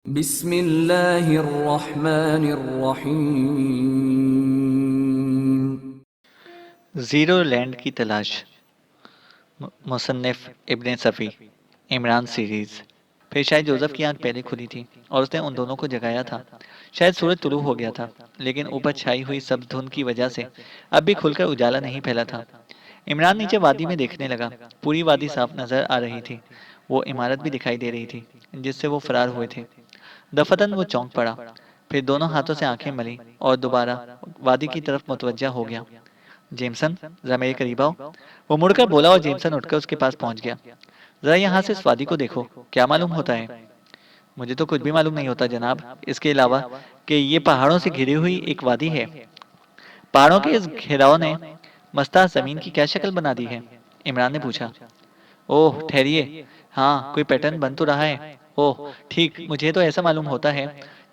بسم اللہ الرحمن الرحیم۔ زیرو لینڈ کی تلاش، مصنف ابن صفی، عمران سیریز۔ پھر شاید جوزف کی آنکھ پہلے کھلی تھی اور اس نے ان دونوں کو جگایا تھا۔ شاید سورج طلوع ہو گیا تھا، لیکن اوپر چھائی ہوئی سب دھند کی وجہ سے اب بھی کھل کر اجالا نہیں پھیلا تھا۔ عمران نیچے وادی میں دیکھنے لگا۔ پوری وادی صاف نظر آ رہی تھی۔ وہ عمارت بھی دکھائی دے رہی تھی جس سے وہ فرار ہوئے تھے۔ دفتن وہ چونک پڑا، پھر دونوں ہاتھوں سے آنکھیں ملی اور دوبارہ وادی کی طرف متوجہ ہو گیا۔ جیمسن، ذرا میرے قریب آؤ، وہ مڑ کر بولا اور جیمسن اٹھ کر اس کے پاس پہنچ گیا۔ ذرا یہاں سے اس وادی کو دیکھو، کیا معلوم ہوتا ہے؟ مجھے تو کچھ بھی معلوم نہیں ہوتا جناب، اس کے علاوہ کہ یہ پہاڑوں سے گھری ہوئی ایک وادی ہے۔ پہاڑوں کے اس گھیراؤ نے مستح زمین کی کیا شکل بنا دی ہے؟ عمران نے پوچھا۔ اوہ ٹھہریے، ہاں کوئی پیٹرن بن تو رہا ہے۔ اوہ ٹھیک، مجھے تو ایسا معلوم ہوتا ہے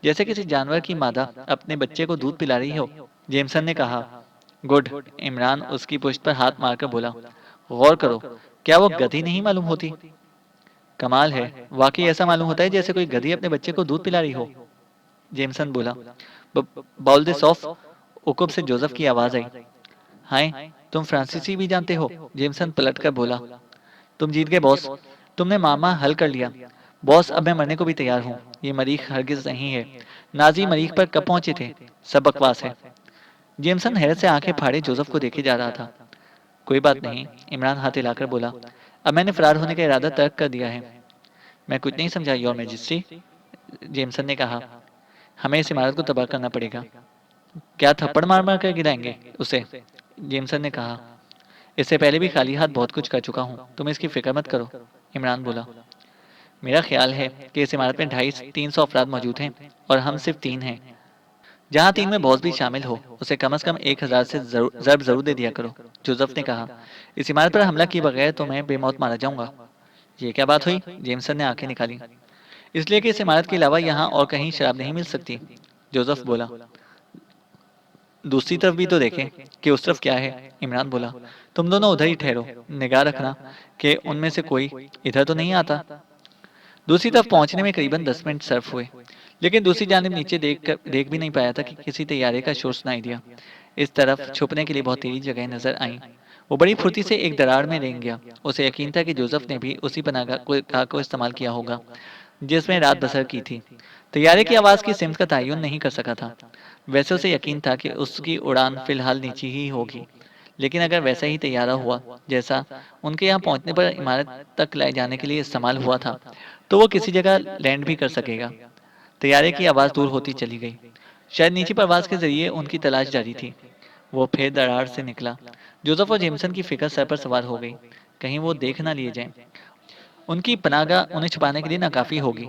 جیسے کسی جانور کی مادہ اپنے بچے کو دودھ پلا رہی ہو، جیمسن نے کہا۔ گڈ، عمران اس کی پشت پر ہاتھ مار کر بولا۔ غور کرو، کیا وہ گدھی نہیں معلوم ہوتی؟ کمال ہے، واقعی ایسا معلوم ہوتا ہے جیسے کوئی گدھی اپنے بچے کو دودھ پلا رہی ہو، جیمسن بولا۔ بول دے سوف، عقب سے جوزف کی آواز آئی۔ ہائے، تم فرانسیسی بھی جانتے ہو؟ جیمسن پلٹ کر بولا۔ تم جیت گئے باس، تم نے معاملہ حل کر لیا۔ باس، اب میں مرنے کو بھی تیار ہوں، یہ مریخ ہرگز نہیں ہے۔ نازی مریخ پر کب پہنچے تھے؟ سب بکواس ہے۔ جیمسن حیرت سے آنکھیں پھاڑے جوزف کو دیکھے جا رہا تھا۔ کوئی بات نہیں، عمران ہاتھ ہلا کر بولا۔ اب میں نے فرار ہونے کا ارادہ ترک کر دیا ہے۔ میں کچھ نہیں سمجھا یور میجسٹی، جیمسن نے کہا۔ ہمیں اس عمارت کو تباہ کرنا پڑے گا۔ کیا تھپڑ مار مار کر گرائیں گے اسے؟ جیمسن نے کہا۔ اس سے پہلے بھی خالی ہاتھ بہت کچھ کر چکا ہوں، تم اس کی فکر مت کرو، عمران بولا۔ میرا خیال ہے کہ اس عمارت میں 250-300 افراد موجود ہیں اور ہم صرف 3 ہیں۔ جہاں 3 میں باس بھی شامل ہو، اسے کم از کم 1000 سے ضرب ضرور دے دیا کرو، جوزف نے کہا۔ اس عمارت پر حملہ کیے بغیر تو میں بے موت مارا جاؤں گا۔ یہ کیا بات ہوئی؟ جیمسن نے آنکھیں نکالی۔ اس لیے کہ اس عمارت کے علاوہ یہاں اور کہیں شراب نہیں مل سکتی، جوزف بولا۔ دوسری طرف بھی تو دیکھیں کہ اس طرف کیا ہے، عمران بولا۔ تم دونوں ادھر ہی ٹھہرو، نگاہ رکھنا کہ ان میں سے کوئی ادھر تو نہیں آتا۔ دوسری طرف پہنچنے میں قریباً 10 منٹ صرف ہوئے، لیکن دوسری جانب نیچے دیکھ بھی نہیں پایا تھا کہ کسی طیارے کا شور سنائی دیا۔ اس طرف چھپنے کے لیے بہت تیری جگہیں نظر آئیں۔ وہ بڑی پھرتی سے ایک دراڑ میں رینگ گیا۔ اسے یقین تھا کہ جوزف نے بھی اسی پناہ گاہ کو استعمال کیا ہوگا جس میں رات بسر کی تھی۔ طیارے کی آواز کی سمت کا تعین نہیں کر سکا تھا، ویسے اسے یقین تھا کہ اس کی اڑان فی الحال نیچی ہی ہوگی، لیکن اگر ویسا ہی طیارہ ہوا جیسا ان کے یہاں پہنچنے پر عمارت تک لائے جانے کے لیے استعمال ہوا تھا تو وہ کسی جگہ لینڈ بھی کر سکے گا۔ طیارے کی آواز دور ہوتی چلی گئی۔ شاید نیچی پرواز کے ذریعے ان کی تلاش جاری تھی۔ وہ پھر دراڑ سے نکلا۔ جوزف اور جیمسن کی فکر سر پر سوار ہو گئی، کہیں وہ دیکھ نہ لیے جائیں۔ ان کی پناہ گاہ انہیں چھپانے کے لیے ناکافی ہوگی۔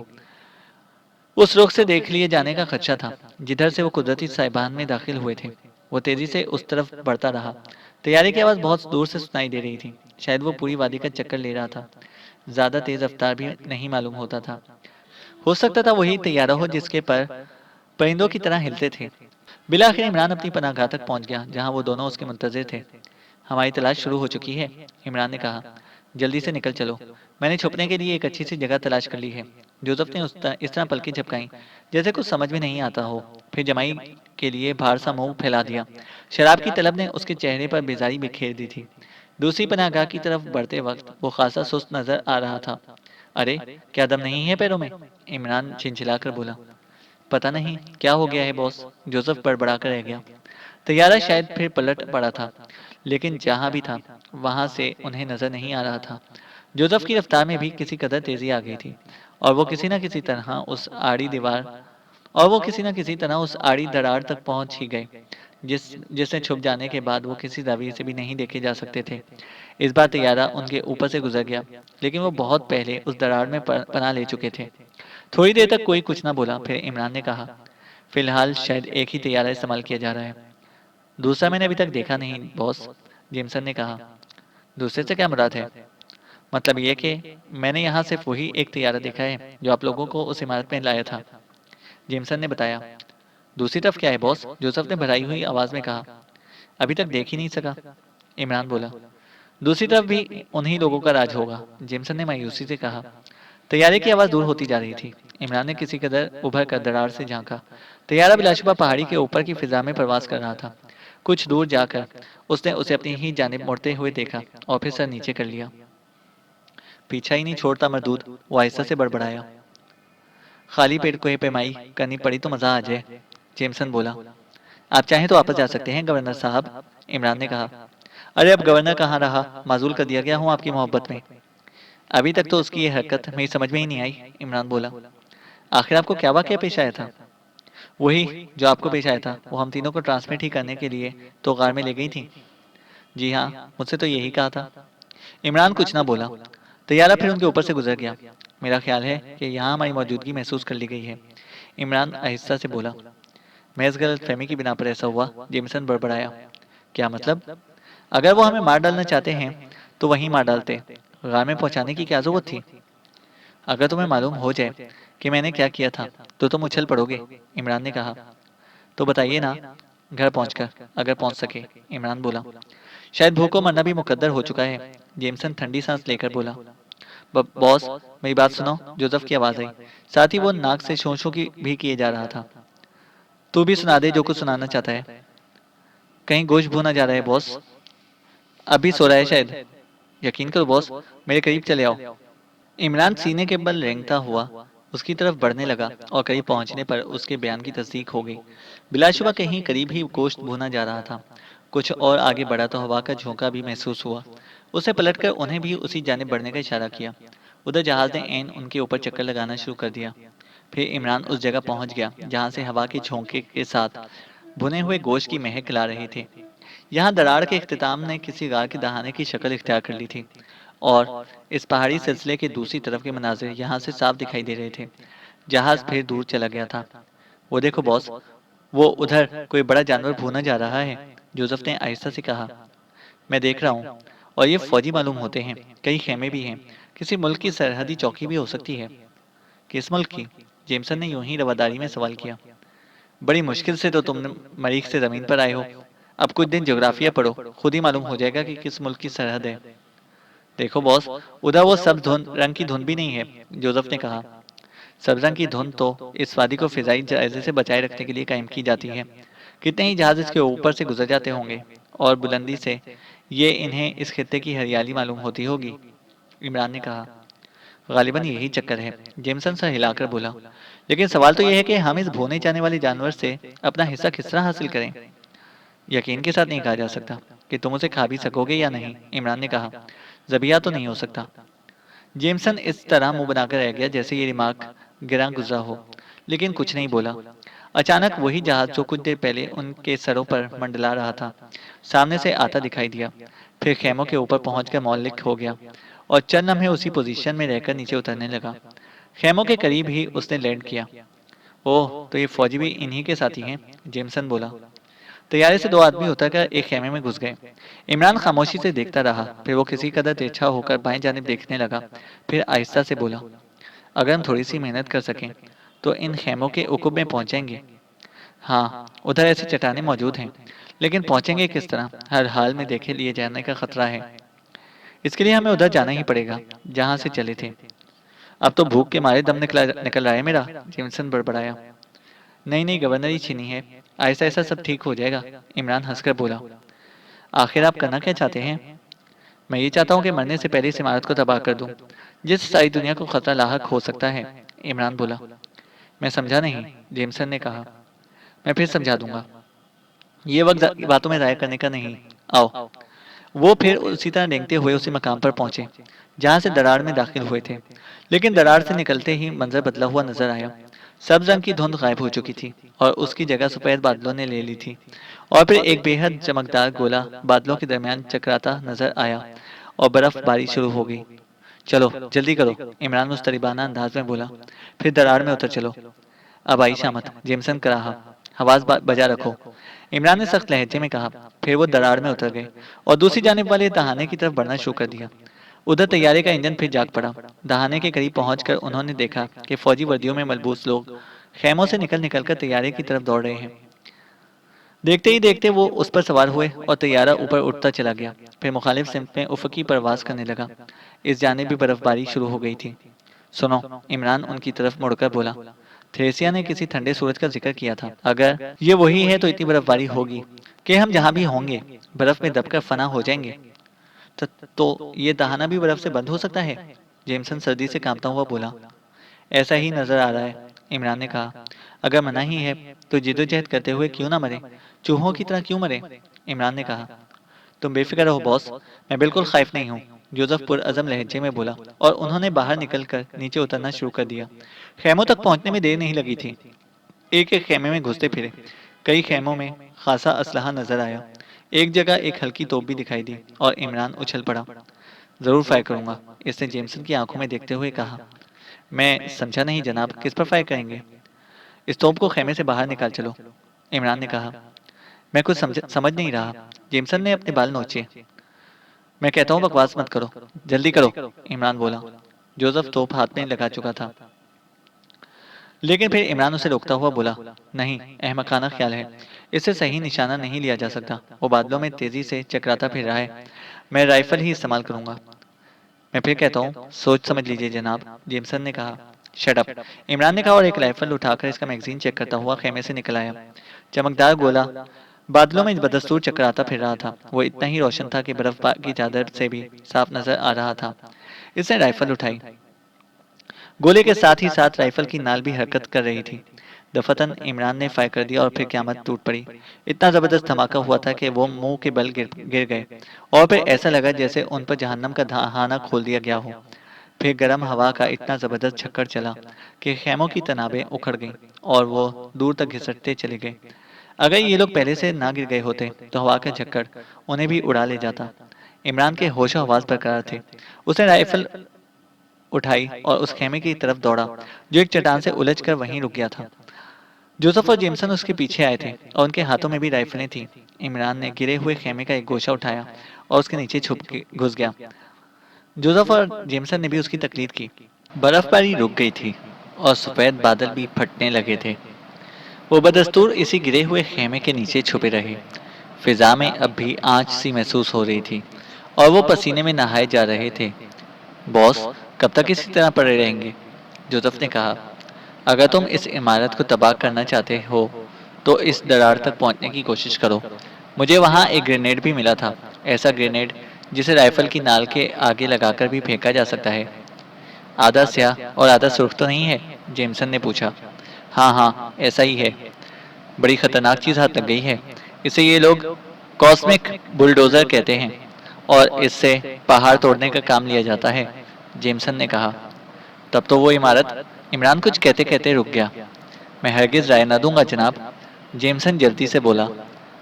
اس رخ سے دیکھ لیے جانے کا خدشہ تھا جدھر سے وہ قدرتی سائبان میں داخل ہوئے تھے۔ وہ تیزی سے اس طرف بڑھتا رہا۔ طیارے کی آواز بہت دور سے سنائی دے رہی تھی، شاید وہ پوری وادی کا چکر لے رہا تھا۔ زیادہ تیز رفتار بھی نہیں معلوم ہوتا تھا۔ ہو سکتا تھا وہی طیارہ ہو جس کے پر پرندوں کی طرح ہلتے تھے۔ بالآخر عمران اپنی پناہ گاہ تک پہنچ گیا جہاں وہ دونوں اس کے منتظر تھے۔ ہماری تلاش شروع ہو چکی ہے، عمران نے کہا۔ جلدی سے نکل چلو، میں نے چھپنے کے لیے ایک اچھی سی جگہ تلاش کر لی ہے۔ جوزف نے اس طرح پلکیں جھپکائیں جیسے کچھ سمجھ میں نہیں آتا ہو، پھر جمائی کے لیے بھار سا منہ پھیلا دیا۔ شراب کی طلب نے اس کے چہرے پر بیزاری بکھیر دی تھی۔ دوسری پناہ گاہ کی طرف بڑھتے وقت وہ خاصا سست نظر آ رہا تھا۔ ارے کیا دم نہیں ہے پیروں میں؟ عمران چھنچھلا کر بولا۔ پتہ نہیں کیا ہو گیا ہے باس، جوزف بڑبڑا کر رہ گیا۔ طیارہ شاید پھر پلٹ پڑا تھا، لیکن جہاں بھی تھا وہاں سے انہیں نظر نہیں آ رہا تھا۔ جوزف کی رفتار میں بھی کسی قدر تیزی آ گئی تھی، اور وہ کسی نہ کسی طرح اس آڑی دراڑ تک پہنچ ہی گئے جس سے چھپ جانے کے بعد وہ کسی زاویے سے بھی نہیں دیکھے جا سکتے تھے۔ اس بار طیارہ ان کے اوپر سے گزر گیا، لیکن وہ بہت پہلے اس دراڑ میں پناہ لے چکے تھے۔ تھوڑی دیر تک کوئی کچھ نہ بولا، پھر عمران نے کہا۔ فی الحال شاید ایک ہی طیارہ استعمال کیا جا رہا ہے، دوسرا میں نے ابھی تک دیکھا نہیں باس، جیمسن نے کہا۔ دوسرے سے کیا مراد ہے؟ مطلب یہ کہ میں نے یہاں صرف وہی ایک طیارہ دیکھا ہے جو آپ لوگوں کو اس عمارت میں لایا تھا، جیمسن نے بتایا۔ دوسری طرف کیا ہے باس؟ جوزف نے بھرائی ہوئی آواز میں کہا۔ ابھی تک دیکھ ہی نہیں سکا، عمران بولا۔ دوسری طرف بھی انہی لوگوں کا راج ہوگا، جیمسن نے مایوسی سے کہا۔ طیارے کی آواز دور ہوتی جا رہی تھی۔ عمران نے کسی قدر ابھر کر دراڑ سے جھانکا۔ طیارہ بلا شبہ پہاڑی کے اوپر کی فضا میں پرواز کر رہا تھا۔ کچھ دور جا کر اس نے اسے اپنی ہی جانب مڑتے ہوئے دیکھا اور پھر سر نیچے کر لیا۔ پیچھا ہی نہیں چھوڑتا مردود، وہ آہستہ سے بڑبڑایا۔ خالی پیٹ کوہ پیمائی کرنی پڑی تو مزہ آ جائے، جیمسن بولا۔ آپ چاہیں تو واپس جا سکتے ہیں گورنر صاحب، عمران نے کہا۔ ارے اب گورنر کہاں رہا، معزول کر دیا گیا ہوں آپ کی محبت میں۔ ابھی تک تو اس کی یہ حرکت میری سمجھ میں ہی نہیں آئی، عمران بولا۔ آخر آپ کو کیا واقعہ پیش آیا تھا؟ وہی جو آپ کو پیش آیا تھا، وہ ہم تینوں کو ٹرانسمٹ ہی کرنے کے لیے تو غار میں لے گئی تھی۔ جی ہاں، مجھ سے تو یہی کہا تھا۔ عمران کچھ نہ بولا۔ طیارہ پھر ان کے اوپر سے گزر گیا۔ میرا خیال ہے کہ یہاں ہماری موجودگی محسوس کر لی گئی ہے، عمران آہستہ سے بولا۔ محض غلط فہمی کی بنا پر ایسا ہوا، جیمسن بڑبڑایا۔ کیا مطلب؟ اگر وہ ہمیں مار ڈالنا چاہتے ہیں تو وہیں مار ڈالتے، غار میں پہنچانے کی کیا ضرورت تھی؟ اگر تمہیں معلوم ہو جائے کہ میں نے کیا کیا تھا تو تم اچھل پڑو گے، عمران نے کہا۔ تو بتائیے نا، گھر پہنچ کر اگر پہنچ سکے، عمران بولا۔ شاید بھوک کو مرنا بھی مقدر ہو چکا ہے، جیمسن ٹھنڈی سانس لے کر بولا۔ باس، میری بات سنو، جوزف کی آواز آئی، ساتھ ہی وہ ناک سے شوں شوں کی بھی کیے جا رہا تھا۔ تو بھی سنا دے جو کچھ سنانا چاہتا ہے۔ کہیں گوشت بھونا جا رہا ہے باس؟ اب بھی سو رہا ہے شاید۔ یقین کرو باس، میرے قریب چلے آؤ۔ عمران سینے کے بل رینگتا ہوا اس کی طرف بڑھنے لگا اور قریب پہنچنے پر اس کے بیان کی تصدیق ہو گئی۔ بلا شبہ کہیں قریب ہی گوشت بھونا جا رہا تھا۔ کچھ اور آگے بڑھا تو ہوا کا جھونکا بھی محسوس ہوا۔ اسے پلٹ کر انہیں بھی اسی جانب بڑھنے کا اشارہ کیا۔ ادھر جہاز نے عین ان کے اوپر چکر لگانا شروع کر دیا۔ پھر عمران اس جگہ پہنچ گیا جہاں سے ہوا کے جھونکے کے ساتھ بھنے ہوئے گوشت کی مہک لا رہے تھے۔ یہاں دراڑ کے اختتام نے کسی غار کے دہانے کی شکل اختیار کر لی تھی، اور اس پہاڑی سلسلے کے دوسری طرف کے مناظر یہاں سے صاف دکھائی دے رہے تھے۔ جہاز پھر دور چلا گیا تھا۔ وہ دیکھو باس، وہ ادھر کوئی بڑا جانور بھونا جا رہا ہے، جوزف نے آہستہ سے کہا۔ میں دیکھ رہا ہوں، اور یہ فوجی معلوم ہوتے ہیں، کئی خیمے بھی ہیں، کسی ملک کی سرحدی چوکی بھی ہو سکتی ہے۔ کس ملک کی؟ جیمسن نے یوں ہی رواداری میں سوال کیا۔ بڑی مشکل سے تو تم مریخ سے زمین پر آئے ہو، اب کچھ دن جغرافیہ پڑھو، خود ہی معلوم ہو جائے گا کہ کس ملک کی سرحد ہے۔ دیکھو باس، ادھر وہ سبز رنگ کی دھند بھی نہیں ہے، جوزف نے کہا۔ سبز رنگ کی دھند تو اس وادی کو فضائی جائزے سے بچائے رکھنے کے لیے قائم کی جاتی ہے۔ کتنے ہی جہاز اس کے اوپر سے گزر جاتے ہوں گے، اور بلندی سے یہ انہیں اس خطے کی ہریالی معلوم ہوتی ہوگی، عمران نے کہا۔ غالباً یہی چکر ہے، جیمسن سر ہلا کر بولا۔ لیکن سوال تو یہ ہے کہ ہم اس بھونے جانے والے جانور سے اپنا حصہ کس طرح حاصل کریں؟ یقین کے ساتھ نہیں کہا جا سکتا کہ تم اسے کھا بھی سکو گے یا نہیں، عمران نے کہا۔ ذبیحہ تو نہیں ہو سکتا۔ جیمسن اس طرح منہ بنا کر رہ گیا جیسے یہ ریمارک گراں گزرا ہو، لیکن کچھ نہیں بولا۔ اچانک وہی جہاز جو کچھ دیر پہلے ان کے سروں پر منڈلا رہا تھا، سامنے سے آتا دکھائی دیا، پھر خیموں کے اوپر پہنچ کر معلق ہو گیا، اور چند لمحے اسی پوزیشن میں رہ کر نیچے اترنے لگا۔ خیموں کے قریب ہی اس نے لینڈ کیا۔ اوہ، تو یہ فوجی بھی انہی کے ساتھی ہیں، جیمسن بولا۔ طیارے سے دو آدمی اتر کر ایک خیمے میں گھس گئے۔ عمران خاموشی سے دیکھتا رہا، پھر وہ کسی قدر ترچھا ہو کر بائیں جانب دیکھنے لگا، پھر آہستہ سے بولا۔ اگر ہم تھوڑی سی محنت کر سکیں تو ان خیموں کے عقب میں پہنچیں گے۔ ہاں، ادھر ایسی چٹانیں موجود ہیں، لیکن پہنچیں گے کس طرح؟ ہر حال میں دیکھے لیے جانے کا خطرہ ہے۔ اس کے لیے ہمیں ادھر جانا ہی پڑے گا جہاں سے چلے تھے۔ اب تو بھوک کے مارے دم نکل رہا ہے میرا، جیمسن بڑبڑایا۔ نہیں نہیں، گورنر ہی چھینی ہے، ایسا ایسا سب ٹھیک ہو جائے گا، عمران ہنس کر بولا۔ آخر آپ کرنا کیا چاہتے ہیں؟ میں یہ چاہتا ہوں کہ مرنے سے پہلے اس عمارت کو تباہ کر دوں، جس ساری دنیا کو خطرہ لاحق ہو سکتا ہے، عمران بولا۔ میں سمجھا نہیں، جیمسن نے کہا۔ میں پھر سمجھا دوں گا، یہ وقت باتوں میں ضائع کرنے کا نہیں، آؤ۔ وہ پھر اسی طرح رینگتے ہوئے اسی مقام پر پہنچے جہاں سے دراڑ میں داخل ہوئے تھے، لیکن دراڑ سے نکلتے ہی منظر بدلا ہوا نظر آیا۔ سبز رنگ کی دھند غائب ہو چکی تھی اور اس کی جگہ سفید بادلوں نے لے لی تھی، اور پھر ایک بے حد چمکدار گولا بادلوں کے درمیان چکراتا نظر آیا اور برف باری شروع ہو گئی۔ چلو جلدی کرو، عمران مضطربانہ انداز میں بولا، پھر دراڑ میں اتر چلو۔ اب آئی شامت، جیمسن کراہا، حواس بجا رکھو، عمران نے سخت لہجے میں کہا۔ پھر وہ دراڑ میں اتر گئے اور دوسری جانب والے دہانے کی طرف بڑھنا شروع کر دیا۔ ادھر طیارے کا انجن پھر جاگ پڑا۔ دہانے کے قریب پہنچ کر انہوں نے دیکھا کہ فوجی وردیوں میں ملبوس لوگ خیموں سے نکل نکل کر طیارے کی طرف دوڑ رہے ہیں۔ دیکھتے ہی دیکھتے وہ اس پر سوار ہوئے اور طیارہ اوپر اٹھتا چلا گیا، پھر مخالف سمت میں افقی پرواز کرنے لگا۔ اس جانب بھی برف باری شروع ہو گئی تھی۔ سنو، عمران ان کی طرف مڑ کر بولا، تھریسیا نے کسی ٹھنڈے سورج کا ذکر کیا تھا، اگر یہ وہی ہے تو اتنی برف باری ہوگی کہ ہم جہاں بھی ہوں گے برف میں دب کر فنا ہو جائیں گے۔ تو یہ دہانا بھی برف سے بند ہو سکتا ہے؟ جیمسن سردی سے کانپتا ہوا بولا۔ ایسا ہی نظر آ رہا ہے، عمران نے کہا۔ اگر منع ہی ہے تو جدوجہد کرتے ہوئے کیوں نہ مرے، چوہوں کی طرح کیوں مرے؟ عمران نے کہا۔ تم بے فکر رہو باس، میں بالکل خائف نہیں ہوں، جوزف پرعزم لہجے میں بولا، اور انہوں نے باہر نکل کر نیچے اترنا شروع کر دیا۔ خیموں تک پہنچنے میں دیر نہیں لگی تھی۔ ایک ایک خیمے میں گھستے پھرے، کئی خیموں میں خاصا اسلحہ نظر آیا، ایک جگہ ایک ہلکی توپ بھی دکھائی دی، اور عمران اچھل پڑا۔ ضرور فائر کروں گا، اس نے جیمسن کی آنکھوں میں دیکھتے ہوئے کہا۔ میں سمجھا نہیں جناب، کس پر فائر کریں گے؟ اس توپ کو خیمے سے باہر نکال چلو، عمران نے کہا۔ میں کچھ سمجھ نہیں رہا، جیمسن نے اپنے بال نوچے۔ میں کہتا ہوں بکواس مت کرو، جلدی کرو، عمران بولا۔ جوزف توپ ہاتھ میں لگا چکا تھا، لیکن پھر عمران اسے روکتا ہوا بولا، نہیں، احمقانہ خیال ہے، اس سے صحیح نشانہ نہیں لیا جا سکتا، وہ بادلوں میں تیزی سے چکراتا پھر رہا ہے، میں رائفل ہی استعمال کروں گا۔ میں پھر کہتا ہوں، سوچ سمجھ لیجئے جناب، جیمسن نے کہا۔ شٹ اپ، عمران نے کہا، اور ایک رائفل اٹھا کر اس کا میگزین چیک کرتا ہوا خیمے سے نکل آیا۔ چمکدار گولا بادلوں میں بدستور چکراتا پھر رہا تھا، وہ اتنا ہی روشن تھا کہ برف کی چادر سے بھی صاف نظر آ رہا تھا۔ اس نے رائفل اٹھائی، گولے کے ساتھ ہی ساتھ رائفل کی نال بھی حرکت کر رہی تھی۔ دفتن عمران نے فائر کر دیا اور پھر قیامت ٹوٹ پڑی۔ اتنا زبردست دھماکہ ہوا تھا کہ وہ منہ کے بل گر گئے، اور پھر ایسا لگا جیسے ان پر جہنم کا دہانہ کھول دیا گیا ہو۔ پھر گرم ہوا کا اتنا زبردست جھکڑ چلا کہ خیموں کی تنابیں اکھڑ گئیں اور وہ دور تک گھسٹتے چلے گئے۔ اگر یہ لوگ پہلے سے نہ گر گئے ہوتے تو ہوا کا جھکڑ انہیں بھی اڑا لے جاتا۔ عمران کے ہوش و حواس برقرار تھے۔ اس نے رائفل اٹھائی اور اس خیمے کی طرف دوڑا جو ایک چٹان سے الجھ کر وہیں رک گیا تھا۔ جوزف اور جیمسن اس کے پیچھے آئے تھے اور ان کے ہاتھوں میں بھی رائفلیں تھیں۔ عمران نے گرے ہوئے خیمے کا ایک گوشہ اٹھایا اور اس کے نیچے چھپ کے گھس گیا۔ جوزف اور جیمسن نے بھی اس کی تقلید کی۔ برف باری رک گئی تھی اور سفید بادل بھی پھٹنے لگے تھے۔ وہ بدستور اسی گرے ہوئے خیمے کے نیچے چھپے رہے۔ فضا میں اب بھی آنچ سی محسوس ہو رہی تھی اور وہ پسینے میں نہائے جا رہے تھے۔ باس، کب تک اسی طرح پڑے رہیں گے؟ جوزف نے کہا۔ اگر تم اس عمارت کو تباہ کرنا چاہتے ہو تو اس درار تک پہنچنے کی کوشش کرو۔ مجھے وہاں ایک گرینیڈ بھی ملا تھا، ایسا گرینیڈ جسے رائفل کی نال کے آگے لگا کر بھی پھینکا جا سکتا ہے۔ آدھا سیاہ اور آدھا سرخ تو نہیں ہے؟ جیمسن نے پوچھا۔ ہاں ہاں، ایسا ہی ہے۔ بڑی خطرناک چیز ہاتھ لگ گئی ہے، اسے یہ لوگ کاسمک بلڈوزر کہتے ہیں، اور اس سے پہاڑ توڑنے کا کام لیا جاتا ہے، جیمسن نے کہا۔ تب تو وہ عمارت، عمران کچھ کہتے کہتے رک گیا۔ میں ہرگز رائے نہ دوں گا جناب، جیمسن جلدی سے بولا۔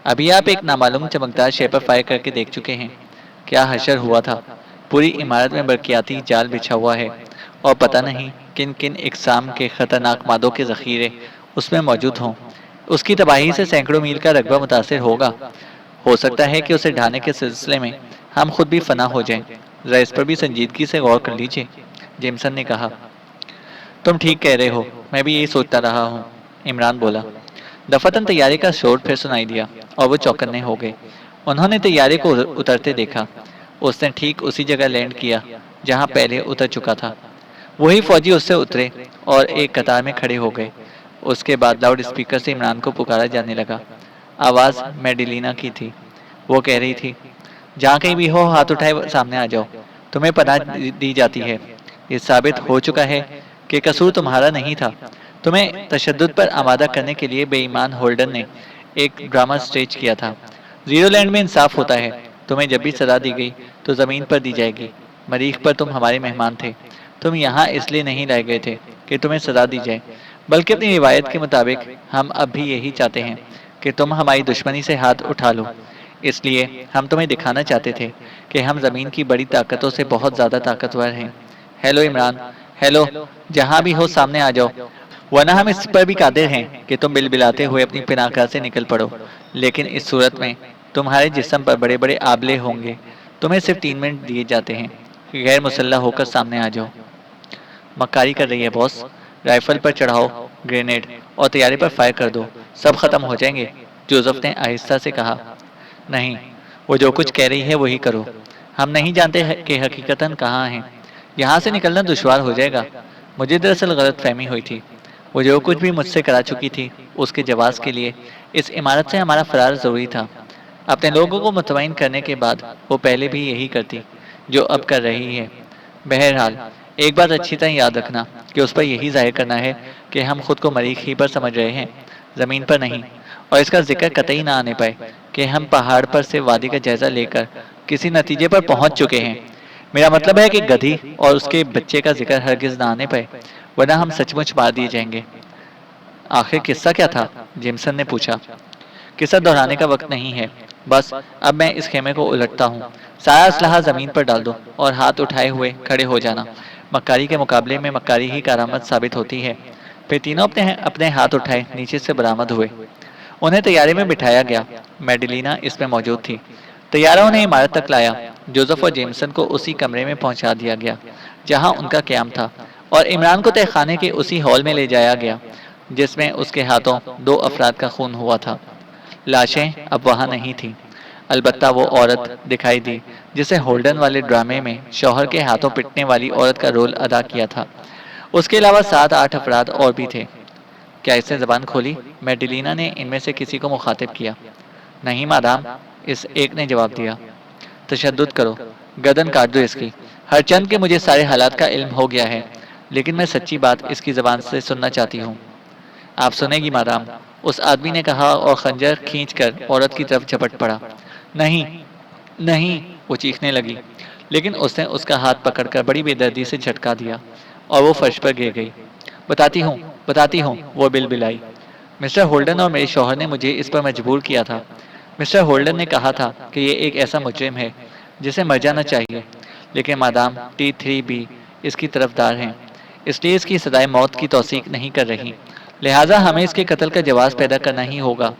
ابھی آپ ایک نامعلوم چمکدار شے پر فائر کر کے دیکھ چکے ہیں۔ کیا حشر ہوا تھا؟ پوری عمارت میں برقیاتی جال بچھا ہوا ہے اور پتہ نہیں کن کن اقسام کے خطرناک مادوں کے ذخیرے اس میں موجود ہوں۔ اس کی تباہی سے سینکڑوں میل کا رقبہ متاثر ہوگا۔ ہو سکتا ہے کہ اسے ڈھانے کے سلسلے میں ہم خود بھی فنا ہو جائیں۔ ذرا اس پر بھی سنجیدگی سے غور کر لیجیے، جیمسن نے کہا۔ تم ٹھیک کہہ رہے ہو، میں بھی یہی سوچتا رہا ہوں، عمران بولا۔ دفتن طیارے کا شور پھر سنائی دیا اور وہ چوکنے ہو گئے۔ انہوں نے طیارے کو اترتے دیکھا۔ اس نے ٹھیک اسی جگہ لینڈ کیا جہاں پہلے اتر چکا تھا۔ وہی فوجی اس سے اترے اور ایک قطار میں کھڑے ہو گئے۔ اس کے بعد لاؤڈ اسپیکر سے عمران کو پکارا جانے لگا۔ آواز میڈیلینا کی تھی۔ وہ کہہ رہی تھی، جہاں کہیں بھی ہو ہاتھ اٹھائے سامنے آ جاؤ، تمہیں پناہ دی جاتی ہے۔ یہ ثابت ہو چکا ہے کہ قصور تمہارا نہیں تھا۔ تمہیں تشدد پر آمادہ کرنے کے لیے بے ایمان ہولڈن نے ایک ڈرامہ سٹیج کیا تھا۔ زیرو لینڈ میں انصاف ہوتا ہے، تمہیں جب بھی سزا دی گئی تو زمین پر دی جائے گی۔ مریخ پر تم ہمارے مہمان تھے، تم یہاں اس لیے نہیں لائے گئے تھے کہ تمہیں سزا دی جائے، بلکہ اپنی روایت کے مطابق ہم اب بھی یہی چاہتے ہیں کہ تم ہماری دشمنی سے ہاتھ اٹھا لو۔ اس لیے ہم تمہیں دکھانا چاہتے تھے کہ ہم زمین کی بڑی طاقتوں سے بہت زیادہ طاقتور ہیں۔ ہیلو عمران، ہیلو، جہاں بھی ہو سامنے آ جاؤ، ورنہ ہم اس پر بھی قادر ہیں کہ تم بلبلاتے ہوئے اپنی پناہ گاہ سے نکل پڑو، لیکن اس صورت میں تمہارے جسم پر بڑے بڑے آبلے ہوں گے۔ تمہیں صرف 3 منٹ دیے جاتے ہیں، غیر مسلح ہو کر سامنے آ جاؤ۔ مکاری کر رہی ہے باس، رائفل پر چڑھاؤ گرینیڈ اور طیارے پر فائر کر دو، سب ختم ہو جائیں گے، جوزف نے آہستہ سے کہا۔ نہیں، وہ جو کچھ کہہ رہی ہے وہی کرو۔ ہم نہیں جانتے کہ حقیقتاً کہاں ہیں، یہاں سے نکلنا دشوار ہو جائے گا۔ مجھے دراصل غلط فہمی ہوئی تھی۔ وہ جو کچھ بھی مجھ سے کرا چکی تھی اس کے جواز کے لیے اس عمارت سے ہمارا فرار ضروری تھا۔ اپنے لوگوں کو مطمئن کرنے کے بعد وہ پہلے بھی یہی کرتی جو اب کر رہی ہے۔ بہرحال ایک بات اچھی طرح یاد رکھنا کہ اس پر یہی ظاہر کرنا ہے کہ ہم خود کو مریخ ہی پر سمجھ رہے ہیں، زمین پر نہیں، اور اس کا ذکر قطعی نہ آنے پائے کہ ہم پہاڑ پر سے وادی کا جائزہ لے کر کسی نتیجے پر پہنچ چکے ہیں۔ میرا مطلب ہے کہ گدھی اور اس کے بچے کا ذکر ہرگز نہ آنے پائے، ورنہ ہم سچ مچ مار دیے جائیں گے۔ آخر قصہ کیا تھا؟ جیمسن نے پوچھا۔ قصہ دہرانے کا وقت نہیں ہے، بس اب میں اس خیمے کو الٹتا ہوں۔ سارا اسلحہ زمین پر ڈال دو اور ہاتھ اٹھائے ہوئے کھڑے ہو جانا۔ مکاری کے مقابلے میں مکاری ہی کارآمد ثابت ہوتی ہے۔ پھر تینوں اپنے ہاتھ اٹھائے نیچے سے برآمد ہوئے۔ انہیں طیارے میں بٹھایا گیا۔ میڈیلینا اس میں موجود تھی۔ طیارہ انہیں عمارت تک لایا۔ جوزف اور جیمسن کو اسی کمرے میں پہنچا دیا گیا جہاں ان کا قیام تھا، اور عمران کو تہہ خانے کے اسی ہال میں لے جایا گیا جس میں اس کے ہاتھوں 2 افراد کا خون ہوا تھا۔ لاشیں اب وہاں نہیں تھیں، البتہ وہ عورت دکھائی دی جسے ہولڈن والے ڈرامے میں شوہر کے ہاتھوں پٹنے والی عورت کا رول ادا کیا تھا۔ اس کے علاوہ 7-8 افراد اور بھی تھے۔ کیا اس نے زبان کھولی؟ میڈیلینا نے ان میں سے کسی کو مخاطب کیا۔ نہیں مادام، اس ایک نے جواب دیا۔ تشدد کرو، گردن کاٹ دو اس کی، ہر چند کہ مجھے سارے حالات کا علم ہو گیا ہے، لیکن میں سچی بات اس کی زبان سے سننا چاہتی ہوں۔ آپ سنیں گی مادام، اس آدمی نے کہا اور خنجر کھینچ کر عورت کی طرف جھپٹ پڑا۔ نہیں نہیں، وہ چیخنے لگی، لیکن اس نے اس کا ہاتھ پکڑ کر بڑی بے دردی سے جھٹکا دیا اور وہ فرش پر گر گئی۔ بتاتی ہوں، وہ بلبلائی۔ مسٹر ہولڈن اور میرے شوہر نے مجھے اس پر مجبور کیا تھا۔ مسٹر ہولڈن نے کہا تھا کہ یہ ایک ایسا مجرم ہے جسے مر جانا چاہیے، لیکن مادام T3B اس کی طرفدار ہیں، اس لیے اس کی سزائے موت کی توثیق نہیں کر رہی، لہٰذا ہمیں اس کے قتل کا جواز پیدا کرنا ہی ہوگا۔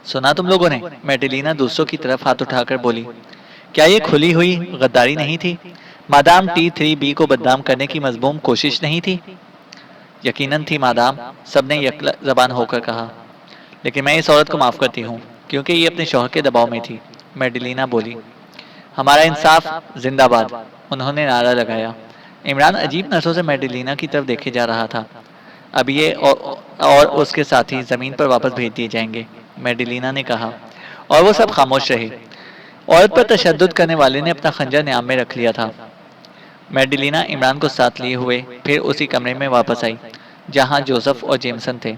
سنا تم لوگوں نے؟ میڈیلینا دوسروں کی طرف ہاتھ اٹھا کر بولی۔ کیا یہ کھلی ہوئی غداری نہیں تھی؟ مادام T3B کو بدنام کرنے کی مذموم کوشش نہیں تھی؟ یقیناً تھی مادام، سب نے یک زبان ہو کر کہا۔ لیکن میں اس عورت کو معاف کرتی ہوں کیونکہ یہ اپنے شوہر کے دباؤ میں تھی، میڈیلینا بولی۔ ہمارا انصاف زندہ باد، انہوں نے نعرہ لگایا۔ عمران عجیب نظروں سے میڈیلینا کی طرف دیکھے جا رہا تھا۔ اب یہ اور اس کے ساتھی زمین پر واپس بھیج دیے جائیں گے، میڈیلینا نے کہا، اور وہ سب خاموش رہے۔ عورت پر تشدد کرنے والے نے اپنا خنجر نیام میں رکھ لیا تھا۔ میڈیلینا عمران کو ساتھ لیے ہوئے پھر اسی کمرے میں واپس آئی جہاں جوزف اور جیمسن تھے۔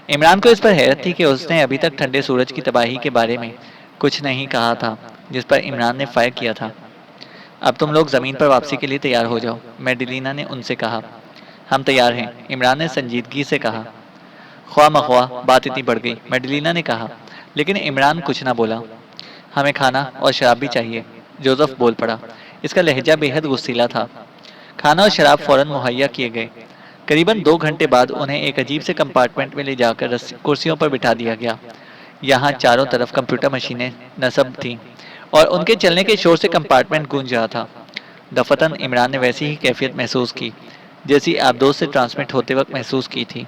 عمران کو اس پر حیرت تھی کہ اس نے ابھی تک ٹھنڈے سورج کی تباہی کے بارے میں کچھ نہیں کہا تھا جس پر عمران نے فائر کیا تھا۔ اب تم لوگ زمین پر واپسی کے لیے تیار ہو جاؤ، میڈیلینا نے ان سے کہا۔ ہم تیار ہیں، عمران نے سنجیدگی سے کہا۔ خواہ مخواہ بات اتنی بڑھ گئی، میڈیلینا نے کہا، لیکن عمران کچھ نہ بولا۔ ہمیں کھانا اور شراب بھی چاہیے، جوزف بول پڑا۔ اس کا لہجہ بے حد غصیلا تھا۔ کھانا اور شراب فوراً مہیا کیے گئے۔ قریباً 2 گھنٹے بعد انہیں ایک عجیب سے کمپارٹمنٹ میں لے جا کر کرسیوں پر بٹھا دیا گیا۔ یہاں چاروں طرف کمپیوٹر مشینیں نصب تھیں اور ان کے چلنے کے شور سے کمپارٹمنٹ گونج رہا تھا۔ دفتن عمران نے ویسی ہی کیفیت محسوس کی جیسی آبدوز سے ٹرانسمٹ ہوتے وقت محسوس کی تھی،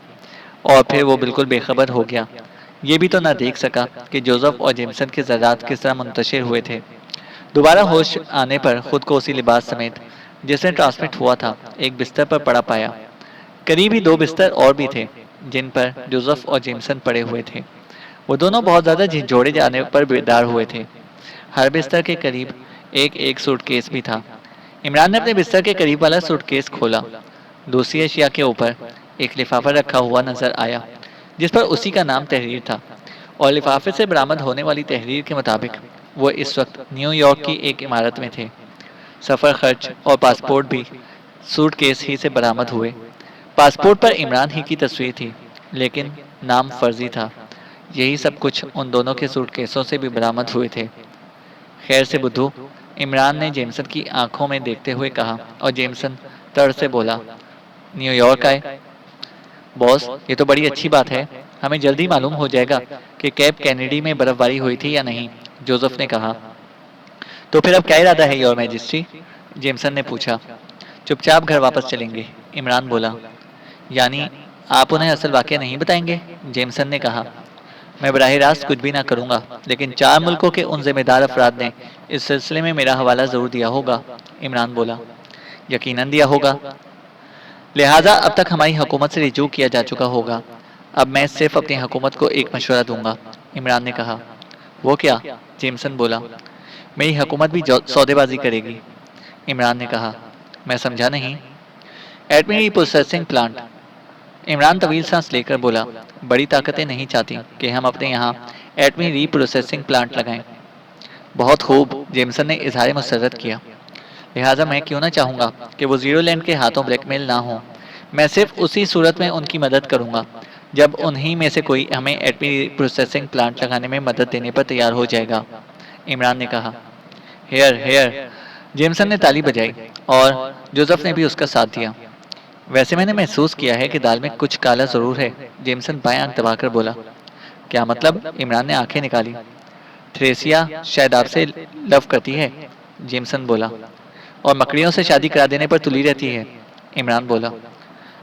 اور پھر وہ بالکل بے خبر ہو گیا۔ یہ بھی تو نہ دیکھ سکا کہ جوزف اور جیمسن کے ذرات کس طرح منتشر ہوئے تھے۔ دوبارہ ہوش آنے پر خود کو اسی لباس سمیت جس میں ٹرانسمٹ ہوا تھا ایک بستر پر پڑا پایا۔ قریب ہی 2 بستر اور بھی تھے جن پر جوزف اور جیمسن پڑے ہوئے تھے۔ وہ دونوں بہت زیادہ جھنجھوڑے جانے پر بیدار ہوئے تھے۔ ہر بستر کے قریب ایک سوٹ کیس بھی تھا۔ عمران نے اپنے بستر کے قریب والا سوٹ کیس کھولا۔ دوسری اشیاء کے اوپر ایک لفافہ رکھا ہوا نظر آیا جس پر اسی کا نام تحریر تھا، اور لفافے سے برآمد ہونے والی تحریر کے مطابق وہ اس وقت نیو یارک کی ایک عمارت میں تھے۔ سفر خرچ اور پاسپورٹ بھی سوٹ کیس ہی سے برآمد ہوئے۔ پاسپورٹ پر عمران ہی کی تصویر تھی، لیکن نام فرضی تھا۔ یہی سب کچھ ان دونوں کے سوٹ کیسوں سے بھی برآمد ہوئے تھے۔ خیر سے بدھو، عمران نے جیمسن کی آنکھوں میں دیکھتے ہوئے کہا، اور جیمسن تڑ سے بولا، نیو یارک آئے؟ باس، یہ تو بڑی اچھی بات ہے، ہمیں جلدی معلوم ہو جائے گا کہ کیپ کینیڈی میں برف باری ہوئی تھی یا نہیں، جوزف نے کہا۔ تو پھر اب کیا ارادہ ہے یور میجسٹری؟ جیمسن نے پوچھا۔ چپ چاپ گھر واپس چلیں گے، عمران بولا۔ یعنی آپ انہیں اصل واقعہ نہیں بتائیں گے؟ جیمسن نے کہا۔ میں براہ راست کچھ بھی نہ کروں گا، لیکن 4 ملکوں کے ان ذمہ دار افراد نے اس سلسلے میں میرا حوالہ ضرور دیا ہوگا، عمران بولا۔ یقیناً دیا ہوگا۔ لہٰذا اب تک ہماری حکومت سے رجوع کیا جا چکا ہوگا، اب میں صرف اپنی حکومت کو ایک مشورہ دوں گا۔ عمران نے کہا۔ وہ کیا؟ جیمسن بولا۔ میری حکومت بھی سودے بازی کرے گی۔ عمران نے کہا۔ میں سمجھا نہیں۔ ایٹمی ری پروسیسنگ پلانٹ۔ عمران طویل سانس لے کر بولا، بڑی طاقتیں نہیں چاہتی کہ ہم اپنے یہاں ایٹمی ری پروسیسنگ پلانٹ لگائیں۔ بہت خوب، جیمسن نے اظہار مسرت کیا۔ لہٰذا میں کیوں نہ چاہوں گا کہ وہ زیرو لینڈ کے ہاتھوں بلیک میل نہ ہوں۔ میں صرف اسی صورت میں ان کی مدد کروں گا جب انہی میں سے کوئی ہمیں ایٹمی پروسیسنگ پلانٹ لگانے میں مدد دینے پر تیار ہو جائے گا۔ عمران نے کہا۔ ہیئر ہیئر، جیمسن نے تالی بجائی اور جوزف نے بھی اس کا ساتھ دیا۔ ویسے میں نے محسوس کیا ہے کہ دال میں کچھ کالا ضرور ہے، جیمسن بائیں آنکھ دبا کر بولا۔ کیا مطلب؟ عمران نے آنکھیں نکالی۔ تھریسیا شاید آپ سے لو کرتی ہے، جیمسن بولا، اور مکڑیوں سے شادی کرا دینے پر تلی رہتی ہے، عمران بولا۔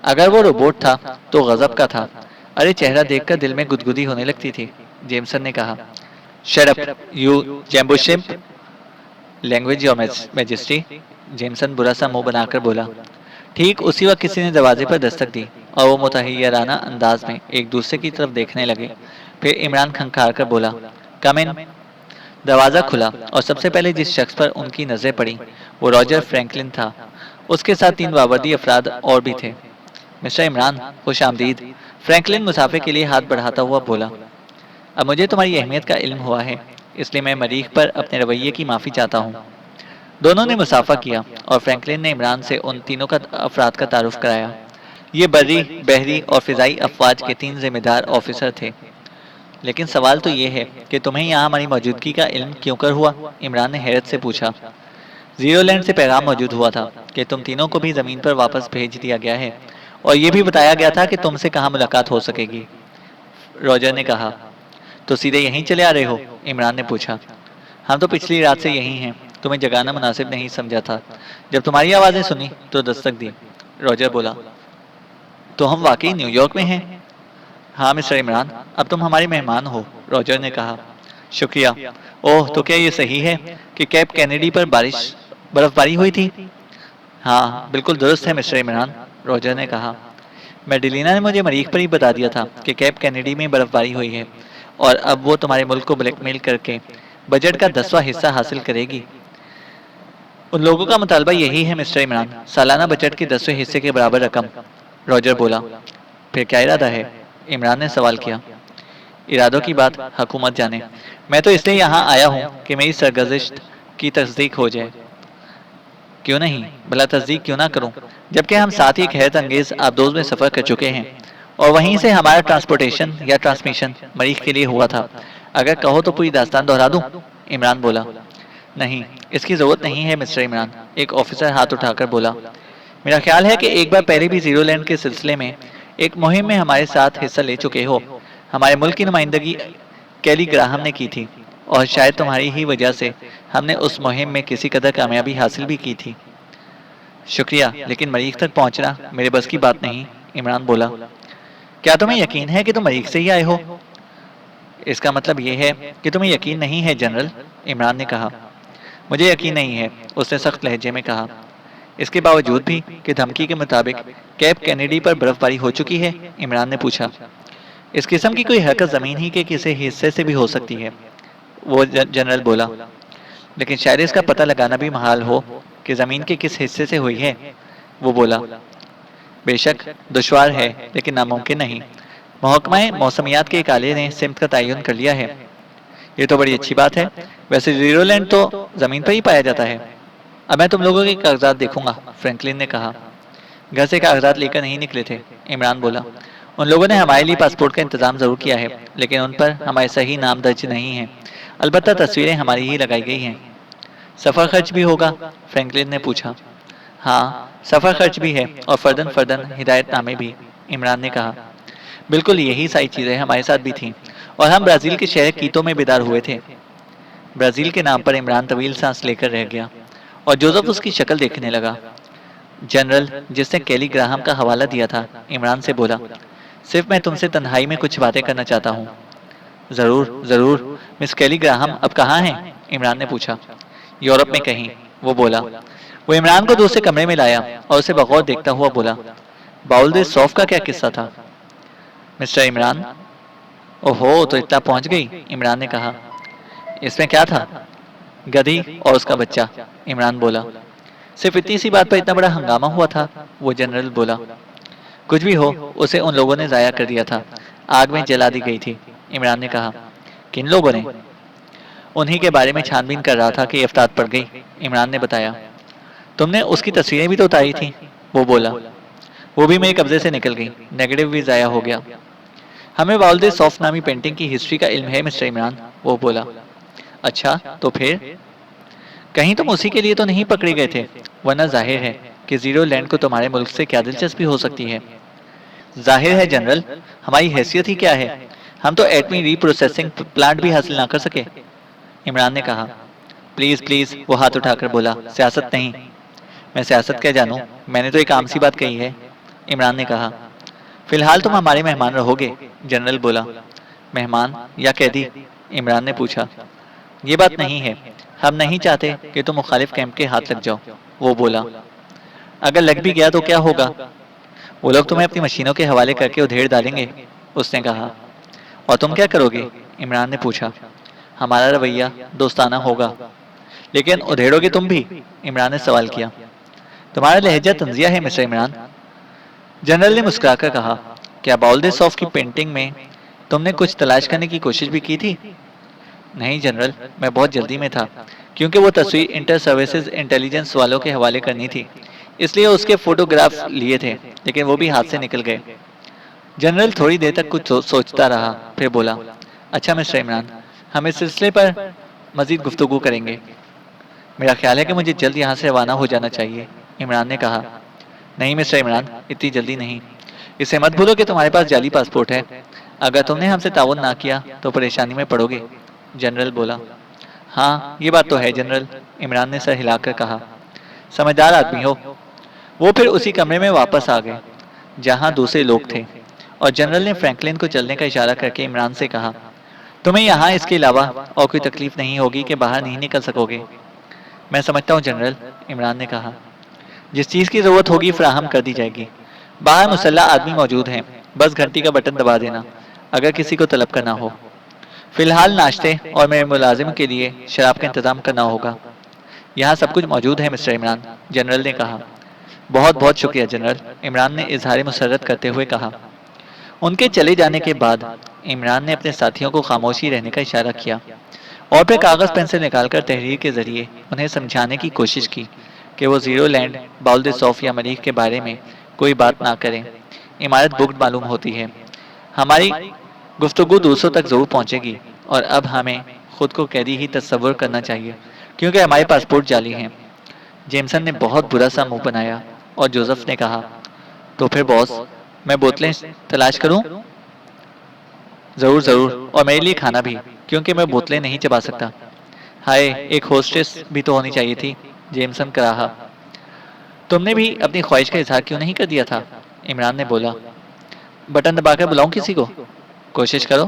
اگر وہ روبوٹ تھا تو غضب کا تھا۔ ارے چہرہ دیکھ کر دل میں گدگدی ہونے لگتی تھی، جیمسن نے کہا۔ شٹ اپ یو جیمبو شمپ، لینگویج یور میجسٹی، جیمسن برا سا منہ بنا کر بولا۔ ٹھیک اسی وقت کسی نے دروازے پر دستک دی اور وہ متحیرانہ انداز میں ایک دوسرے کی طرف دیکھنے لگے۔ پھر عمران کھنکھار کر بولا، کم ان۔ دروازہ کھلا اور سب سے پہلے جس شخص پر ان کی نظریں پڑیں وہ راجر فرینکلن تھا۔ اس کے ساتھ 3 باوردی افراد اور بھی تھے۔ مسٹر عمران، خوش آمدید، فرینکلن مسافر کے لیے ہاتھ بڑھاتا ہوا بولا۔ اب مجھے تمہاری اہمیت کا علم ہوا ہے، اس لیے میں مریخ پر اپنے رویے کی معافی چاہتا ہوں۔ دونوں نے مسافہ کیا اور فرینکلن نے عمران سے ان تینوں افراد کا تعارف کرایا۔ یہ بری، بحری اور فضائی افواج کے 3 ذمہ دار آفیسر تھے۔ لیکن سوال تو یہ ہے کہ تمہیں یہاں ہماری موجودگی کا علم کیوں کر ہوا؟ عمران نے حیرت سے پوچھا۔ زیرو لینڈ سے پیغام موجود ہوا تھا کہ تم تینوں کو بھی زمین پر واپس بھیج دیا گیا ہے، اور یہ بھی بتایا گیا تھا کہ تم سے کہاں ملاقات ہو سکے گی، راجر نے کہا۔ تو سیدھے یہیں چلے آ رہے ہو؟ عمران نے پوچھا۔ ہم تو پچھلی رات سے یہیں ہیں، تمہیں جگانا مناسب نہیں سمجھا تھا۔ جب تمہاری آوازیں سنی تو دستک دی، راجر بولا۔ تو ہم واقعی نیو یارک میں ہیں؟ ہاں مسٹر عمران، اب تم ہمارے مہمان ہو، راجر نے کہا۔ شکریہ۔ اوہ، تو کیا یہ صحیح ہے کہ کیپ کینیڈی پر برف باری ہوئی تھی؟ ہاں بالکل درست ہے مسٹر عمران، راجر نے کہا۔ میڈیلینا نے مجھے مریخ پر ہی بتا دیا تھا کہ کیپ کینیڈی میں برف باری ہوئی ہے، اور اب وہ تمہارے ملک کو بلیک میل کر کے بجٹ کا 10واں حصہ حاصل کرے گی۔ ان لوگوں کا مطالبہ یہی ہے مسٹر عمران، سالانہ بجٹ کے 10ویں حصے کے برابر رقم، راجر بولا۔ پھر کیا ارادہ ہے؟ عمران نے سوال کیا۔ ارادوں کی بات حکومت جانے، میں تو اس لیے یہاں آیا ہوں کہ میری سرگزشت کی تصدیق ہو جائے۔ کیوں نہیں؟ بھلا تصدیق کیوں نہ کروں، جبکہ ہم ساتھ ہی ایک حیرت انگیز آبدوز میں سفر کر چکے ہیں، اور وہیں سے ہمارا ٹرانسپورٹیشن یا ٹرانسمیشن مریخ کے لیے ہوا تھا۔ اگر کہو تو پوری داستان دہرا دوں، عمران بولا۔ نہیں، اس کی ضرورت نہیں ہے مسٹر عمران، ایک آفیسر ہاتھ اٹھا کر بولا۔ میرا خیال ہے کہ ایک بار پہلے بھی زیرو لینڈ کے سلسلے میں ایک مہم میں ہمارے ساتھ حصہ لے چکے ہو۔ ہمارے ملک کی نمائندگی کیلی گراہم نے کی تھی، اور شاید تمہاری ہی وجہ سے ہم نے اس مہم میں کسی قدر کامیابی حاصل بھی کی تھی۔ شکریہ، لیکن مریخ تک پہنچنا میرے بس کی بات نہیں، عمران بولا۔ کیا تمہیں یقین ہے کہ تم مریخ سے ہی آئے ہو؟ اس کا مطلب یہ ہے کہ تمہیں یقین نہیں ہے جنرل، عمران نے کہا۔ مجھے یقین نہیں ہے، اس نے سخت لہجے میں کہا۔ اس کے باوجود بھی کہ دھمکی کے مطابق کیپ کینیڈی پر برف باری ہو چکی ہے، عمران نے پوچھا۔ اس قسم کی کوئی حرکت زمین ہی کے کسی حصے سے بھی ہو سکتی ہے، وہ جنرل بولا، لیکن شاید اس کا پتہ لگانا بھی محال ہو کہ زمین کے کس حصے سے ہوئی ہے، وہ بولا۔ بے شک دشوار ہے لیکن ناممکن نہیں۔ محکمہ موسمیات کے ایک آلے نے سمت کا تعین کر لیا ہے۔ یہ تو بڑی اچھی بات ہے۔ ویسے زیرو لینڈ تو زمین پر ہی پایا جاتا ہے۔ اب میں تم لوگوں کے کاغذات دیکھوں گا، فرینکلن نے کہا۔ گھر سے کاغذات لے کر نہیں نکلے تھے، عمران بولا۔ ان لوگوں نے ہمارے لیے پاسپورٹ کا انتظام ضرور کیا ہے، لیکن ان پر ہمارے صحیح نام درج نہیں ہیں۔ البتہ تصویریں ہماری ہی لگائی گئی ہیں۔ سفر خرچ بھی ہوگا؟ فرینکلن نے پوچھا۔ ہاں، سفر خرچ بھی ہے اور فردن فردن ہدایت نامے بھی، عمران نے کہا۔ بالکل یہی ساری چیزیں ہمارے ساتھ بھی تھیں، اور ہم برازیل کے شہر کیتو میں بیدار ہوئے تھے۔ برازیل کے نام پر عمران طویل سانس لے کر رہ گیا، اور جوزف اس کی شکل دیکھنے لگا۔ جنرل جس نے کیلی گراہم کا حوالہ دیا تھا، عمران سے بولا، صرف میں تم سے تنہائی میں کچھ باتیں کرنا چاہتا ہوں۔ ضرور ضرور، مس کیلی گراہم اب کہاں ہیں؟ عمران نے پوچھا۔ یورپ میں کہیں، وہ بولا۔ وہ عمران کو دوسرے کمرے میں لایا اور اسے بغور دیکھتا ہوا بولا، باؤل صوف کا کیا قصہ تھا؟ مسٹر عمران، اوہو تو اتنا پہنچ گئی، عمران نے کہا۔ اس میں کیا تھا؟ گدھی اور اس کا بچہ، عمران بولا۔ صرف اتنی سی بات پر اتنا بڑا ہنگامہ ہوا تھا، وہ جنرل بولا۔ کچھ بھی ہو، اسے ان لوگوں نے ضائع کر دیا تھا، آگ میں جلا دی گئی تھی، عمران نے کہا۔ کن لوگوں نے؟ انہی کے بارے میں چھان بین کر رہا تھا کہ افتاد پڑ گئی، عمران نے بتایا۔ تم نے اس کی تصویریں بھی تو اتاری تھیں، وہ بولا۔ وہ بھی میرے قبضے سے نکل گئی، نیگیٹو بھی ضائع ہو گیا۔ ہمیں والد صوف نامی پینٹنگ کی ہسٹری کا علم ہے مسٹر عمران، وہ بولا۔ اچھا تو پھر؟ کہیں تم اسی کے لیے تو نہیں پکڑے گئے تھے، ورنہ ظاہر ہے کہ زیرو لینڈ کو تمہارے ملک سے کیا دلچسپی ہو سکتی ہے؟ ظاہر ہے جنرل، ہماری حیثیت ہی کیا ہے، ہم تو ایٹمی ری پروسیسنگ پلانٹ بھی حاصل نہ کر سکے، عمران نے کہا۔ پلیز پلیز، وہ ہاتھ اٹھا کر بولا، سیاست نہیں۔ میں سیاست کیا جانوں، میں نے تو ایک عام سی بات کہی ہے، عمران نے کہا۔ فی الحال تم ہمارے مہمان رہو گے، جنرل بولا۔ مہمان یا قیدی؟ عمران نے پوچھا۔ یہ بات نہیں ہے، ہم نہیں چاہتے کہ تم مخالف کیمپ کے ہاتھ لگ جاؤ، وہ بولا۔ اگر لگ بھی گیا تو کیا ہوگا؟ وہ لوگ تمہیں اپنی مشینوں کے حوالے کر کے ادھیڑ ڈالیں گے، اس نے کہا۔ اور تم کیا کرو گے؟ عمران نے پوچھا۔ ہمارا رویہ دوستانہ ہوگا۔ لیکن ادھیڑو گے تم بھی؟ عمران نے سوال کیا۔ تمہارا لہجہ طنزیہ ہے مسٹر عمران، جنرل نے مسکرا کر کہا۔ کیا باؤل صوف کی پینٹنگ میں تم نے کچھ تلاش کرنے کی کوشش بھی کی تھی؟ نہیں جنرل، میں بہت جلدی میں تھا، کیونکہ وہ تصویر انٹر سروسز انٹیلیجنس والوں کے حوالے کرنی تھی، اس لیے اس کے فوٹوگراف لیے تھے، لیکن وہ بھی ہاتھ سے نکل گئے۔ جنرل تھوڑی دیر تک کچھ سوچتا رہا، پھر بولا۔ اچھا مسٹر عمران، ہم اس سلسلے پر مزید گفتگو کریں گے۔ میرا خیال ہے کہ مجھے جلد یہاں سے روانہ ہو جانا چاہیے، عمران نے کہا۔ نہیں مسٹر عمران، اتنی جلدی نہیں، اسے مت بھولو کہ تمہارے پاس جعلی پاسپورٹ ہے، اگر تم نے ہم سے تعاون نہ کیا تو پریشانی میں پڑو گے، جنرل بولا۔ ہاں یہ بات تو ہے جنرل، عمران نے سر ہلا کر کہا۔ سمجھدار آدمی ہو۔ وہ پھر اسی کمرے میں واپس آ گئے جہاں دوسرے لوگ تھے، اور جنرل نے فرینکلن کو چلنے کا اشارہ کر کے عمران سے کہا، تمہیں یہاں اس کے علاوہ اور کوئی تکلیف نہیں ہوگی کہ باہر نہیں نکل سکو گے؟ میں سمجھتا ہوں جنرل، عمران نے کہا۔ جس چیز کی ضرورت ہوگی فراہم کر دی جائے گی، باہر مسلح آدمی موجود ہیں، بس گھنٹی کا بٹن دبا دینا اگر کسی کو طلب کرنا ہو۔ فی الحال ناشتے اور میرے ملازم کے لیے شراب کا انتظام کرنا ہوگا۔ یہاں سب کچھ موجود ہے مسٹر عمران، جنرل نے کہا۔ بہت بہت شکریہ جنرل، عمران نے اظہار مسرت کرتے ہوئے کہا۔ ان کے چلے جانے کے بعد عمران نے اپنے ساتھیوں کو خاموشی رہنے کا اشارہ کیا، اور پھر کاغذ پینسل نکال کر تحریر کے ذریعے انہیں سمجھانے کی کوشش کی کہ وہ زیرو لینڈ، باؤل صوف یا مریخ کے بارے میں کوئی بات نہ کریں۔ عمارت بکڈ معلوم ہوتی ہے، ہماری گفتگو دوسروں تک ضرور پہنچے گی، اور اب ہمیں خود کو قیدی ہی تصور کرنا چاہیے، کیونکہ ہمارے پاسپورٹ جعلی ہیں۔ جیمسن نے بہت برا سا منہ بنایا، اور جوزف نے کہا، تو پھر باس، میں بوتلیں تلاش کروں؟ ضرور ضرور، اور میرے لیے کھانا بھی، کیونکہ میں بوتلیں نہیں چبا سکتا۔ ہائے، ایک ہوسٹس بھی تو ہونی چاہیے تھی، جیمسن کراہا۔ تم نے بھی اپنی خواہش کا اظہار کیوں نہیں کر دیا تھا؟ عمران نے بولا۔ بٹن دبا کر بلاؤں کسی کو؟ کوشش کرو۔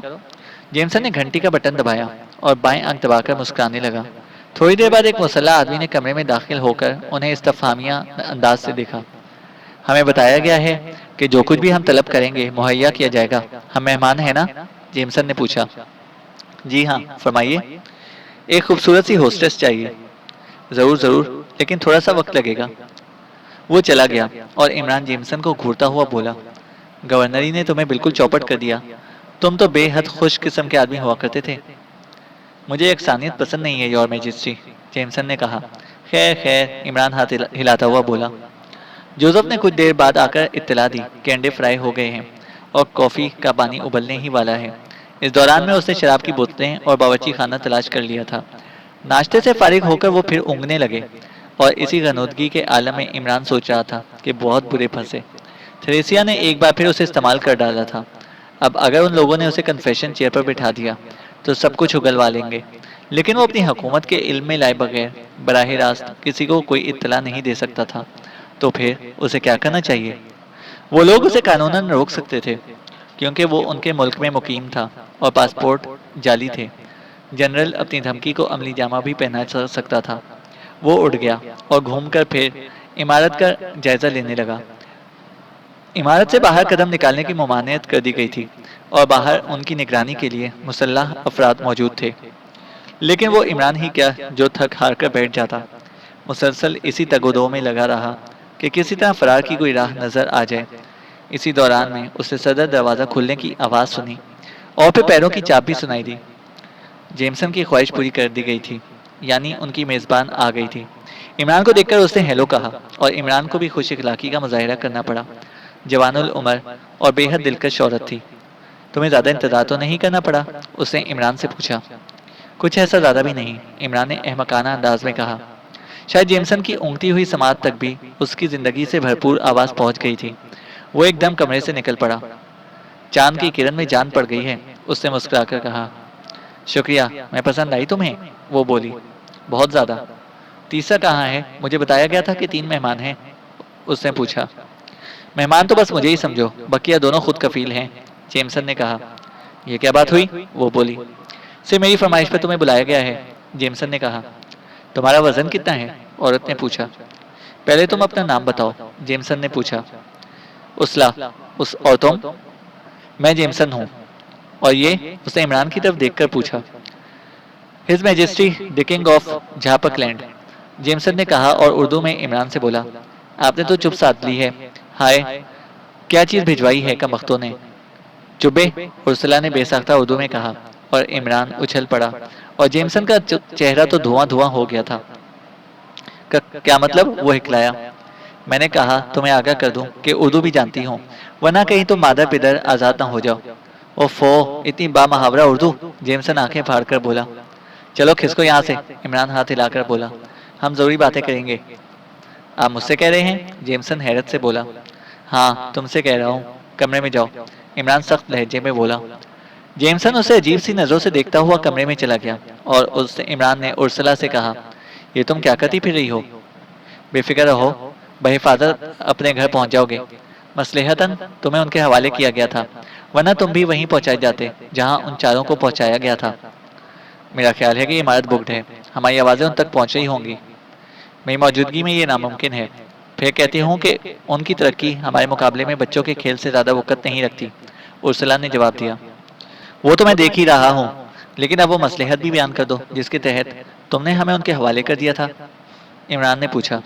جیمسن نے گھنٹی کا بٹن دبایا اور بائیں آنکھ دبا کر مسکرانے لگا۔ تھوڑی دیر بعد ایک مسلح آدمی نے کمرے میں داخل ہو کر انہیں استفہامیہ انداز سے دیکھا۔ ہمیں بتایا گیا ہے کہ جو کچھ بھی ہم طلب کریں گے مہیا کیا جائے گا، ہم مہمان ہیں نا؟ جیمسن نے پوچھا۔ جی ہاں، فرمائیے۔ ایک خوبصورت سی ہوسٹس چاہیے۔ ضرور ضرور، لیکن تھوڑا سا وقت لگے گا۔ وہ چلا گیا اور عمران جیمسن کو گھورتا ہوا بولا، گورنری نے تمہیں بالکل چوپٹ کر دیا، تم تو بے حد خوش قسم کے آدمی ہوا کرتے تھے۔ مجھے یکسانیت پسند نہیں ہے یور میجسٹی، جیمسن نے کہا۔ خیر خیر، عمران ہاتھ ہلاتا ہوا بولا۔ جوزف نے کچھ دیر بعد آ کر اطلاع دی کہ انڈے فرائی ہو گئے ہیں اور کافی کا پانی ابلنے ہی والا ہے۔ اس دوران میں اس نے شراب کی بوتلیں اور باورچی خانہ تلاش کر لیا تھا۔ ناشتے سے فارغ ہو کر وہ پھر اونگنے لگے، اور اسی غنودگی کے عالم میں عمران سوچ رہا تھا کہ بہت برے پھنسے۔ تھریسیا نے ایک بار پھر اسے استعمال کر ڈالا تھا۔ اب اگر ان لوگوں نے اسے کنفیشن چیئر پر بٹھا دیا تو سب کچھ اگلوا لیں گے، لیکن وہ اپنی حکومت کے علم میں لائے بغیر براہ راست کسی کو کوئی اطلاع نہیں دے سکتا تھا، تو پھر اسے کیا کرنا چاہیے؟ وہ لوگ اسے قانوناً روک سکتے تھے، کیونکہ وہ ان کے ملک میں مقیم تھا اور پاسپورٹ جعلی تھے۔ جنرل اپنی دھمکی کو عملی جامہ بھی پہنا سکتا تھا۔ وہ اٹھ گیا اور گھوم کر پھر عمارت کا جائزہ لینے لگا۔ عمارت سے باہر قدم نکالنے کی ممانعت کر دی گئی تھی اور باہر ان کی نگرانی کے لیے مسلح افراد موجود تھے، لیکن وہ عمران ہی کیا جو تھک ہار کر بیٹھ جاتا۔ مسلسل اسی تگ و دو میں لگا رہا کہ کسی طرح فرار کی کوئی راہ نظر آ جائے۔ اسی دوران میں اسے صدر دروازہ کھلنے کی آواز سنی اور پھر پیروں کی چاپ بھی سنائی دی۔ جیمسن کی خواہش پوری کر دی گئی تھی، یعنی ان کی میزبان آ گئی تھی۔ عمران کو دیکھ کر اس نے ہیلو کہا اور عمران کو بھی خوش اخلاقی کا مظاہرہ کرنا پڑا۔ جوان العمر اور بے حد دلکش عورت تھی۔ تمہیں زیادہ انتظار تو نہیں کرنا پڑا؟ اس نے عمران سے پوچھا۔ کچھ ایسا زیادہ بھی نہیں، عمران نے احمقانہ انداز میں کہا۔ شاید جیمسن کی اونگتی ہوئی سماعت تک بھی اس کی زندگی سے بھرپور آواز پہنچ گئی تھی۔ وہ ایک دم کمرے سے نکل پڑا۔ چاند کی کرن میں جان پڑ گئی ہے، اس نے مسکرا کر کہا۔ شکریہ، میں پسند آئی تمہیں؟ وہ بولی۔ بہت زیادہ۔ تیسرا کہاں ہے؟ مجھے بتایا گیا تھا کہ 3 مہمان ہیں، اس نے پوچھا۔ مہمان تو بس مجھے ہی سمجھو، بقیہ دونوں خود کفیل ہیں، جیمسن نے کہا۔ یہ کیا بات ہوئی؟ وہ بولی۔ سے میری فرمائش پر تمہیں بلایا گیا ہے، جیمسن نے کہا۔ تمہارا وزن کتنا ہے؟ عورت نے پوچھا۔ پہلے تم اپنا نام بتاؤ، جیمسن نے پوچھا۔ اسلا، اور تم؟ میں جیمسن ہوں۔ اور یہ؟ اس نے عمران کی طرف دیکھ کر پوچھا۔ His majesty the king of جھاپک لینڈ، جیمسن نے کہا اور اردو میں عمران سے بولا۔ آپ نے تو چپ سادھ لی ہے۔ ہائے، کیا چیز بھجوائی ہے کمبختوں نے؟ چبے، ارسلا نے بے ساختہ اردو میں کہا اور عمران اچھل پڑا اور جیمسن کا چہرہ تو دھواں دھواں ہو گیا تھا۔ کیا مطلب؟ وہ ہکلایا۔ میں نے کہا تمہیں آگاہ کر دوں کہ اردو بھی جانتی ہوں، ورنہ کہیں تم مادر پدر آزاد نہ ہو جاؤ۔ اوفو، اتنی با محاورہ اردو، جیمسن آنکھیں پھاڑ کر بولا۔ چلو کھسکو یہاں سے، عمران ہاتھ ہلا کر بولا۔ ہم ضروری باتیں کریں گے۔ آپ مجھ سے کہہ رہے ہیں؟ جیمسن حیرت سے بولا۔ ہاں، تم سے کہہ رہا ہوں، کمرے میں جاؤ، عمران سخت لہجے میں بولا۔ جیمسن اسے عجیب سی نظروں سے دیکھتا ہوا کمرے میں چلا گیا اور عمران نے ارسلا سے کہا، یہ تم کیا کرتی پھر رہی ہو؟ بے فکر رہو، بحفاظت اپنے گھر پہنچ جاؤ گے۔ مصلحتاً تمہیں ان کے حوالے کیا گیا تھا، ورنہ تم بھی وہیں پہنچائے جاتے جہاں ان چاروں کو پہنچایا گیا تھا۔ میرا خیال ہے کہ یہ عمارت بکڈ ہے، ہماری آوازیں ان تک پہنچ رہی ہوں گی۔ میری موجودگی میں یہ ناممکن ہے۔ پھر کہتی ہوں کہ ان کی ترقی ہمارے مقابلے میں بچوں کے کھیل سے زیادہ وقت نہیں رکھتی، ارسلا نے جواب دیا۔ وہ تو میں دیکھ ہی رہا ہوں، لیکن اب وہ مصلحت بھی بیان کر دو جس کے تحت تم نے ہمیں ان کے حوالے کر دیا تھا، عمران نے پوچھا۔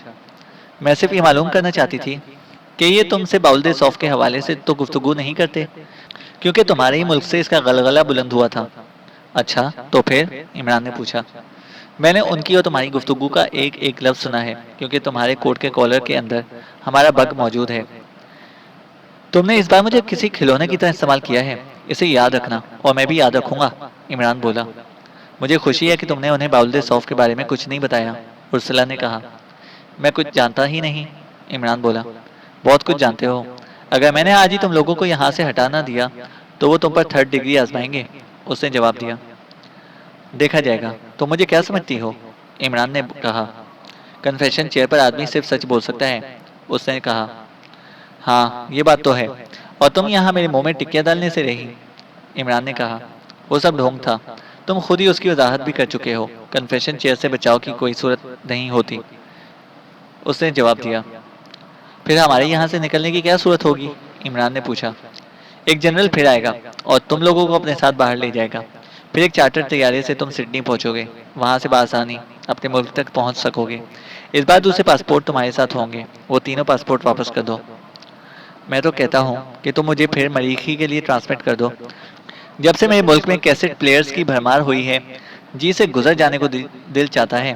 میں صرف یہ معلوم کرنا چاہتی تھی کہ یہ تم سے باولد صوف کے حوالے سے تو گفتگو نہیں کرتے، کیونکہ تمہارے ہی ملک سے اس کا غلغلہ بلند ہوا تھا۔ اچھا، تو پھر؟ عمران نے پوچھا۔ میں نے ان کی اور تمہاری گفتگو کا ایک ایک لفظ سنا ہے، کیونکہ تمہارے کوٹ کے کالر کے اندر ہمارا بگ موجود ہے۔ تم نے اس بار مجھے کسی کھلونے کی طرح استعمال کیا ہے، اسے یاد رکھنا، اور میں بھی یاد رکھوں گا، عمران بولا۔ مجھے خوشی ہے کہ تم نے انہیں باولد صوف کے بارے میں کچھ نہیں بتایا، ارسلا نے کہا۔ میں کچھ جانتا ہی نہیں، عمران بولا۔ بہت کچھ جانتے ہو۔ اگر میں نے آج ہی تم لوگوں کو یہاں سے ہٹا نہ دیا تو وہ تم پر 3rd ڈگری آزمائیں گے، اس نے جواب دیا۔ دیکھا جائے گا۔ تم مجھے کیا سمجھتی ہو؟ عمران نے کہا۔ کنفیشن چیئر پر آدمی صرف سچ بول سکتا ہے، اس نے کہا۔ ہاں، یہ بات تو ہے، اور تم یہاں میرے منہ میں ٹکیاں ڈالنے سے رہی، عمران نے کہا۔ وہ سب ڈھونگ تھا، تم خود ہی اس کی وضاحت بھی کر چکے ہو، کنفیشن چیئر سے بچاؤ کی کوئی صورت نہیں ہوتی، اس نے جواب دیا۔ پھر ہمارے یہاں سے نکلنے کی کیا صورت ہوگی؟ عمران نے پوچھا۔ ایک جنرل پھر آئے گا اور تم لوگوں کو اپنے ساتھ باہر لے جائے گا، پھر ایک چارٹر طیارے سے تم سڈنی پہنچو گے، وہاں سے بآسانی اپنے ملک تک پہنچ سکو گے۔ اس بار دوسرے پاسپورٹ تمہارے ساتھ ہوں گے، وہ تینوں پاسپورٹ واپس کر دو۔ میں تو کہتا ہوں کہ تم مجھے پھر مریخی کے لیے ٹرانسمٹ کر دو۔ جب سے میرے ملک میں کیسٹ پلیئرز کی بھرمار ہوئی ہے، جی سے گزر جانے کو دل چاہتا ہے۔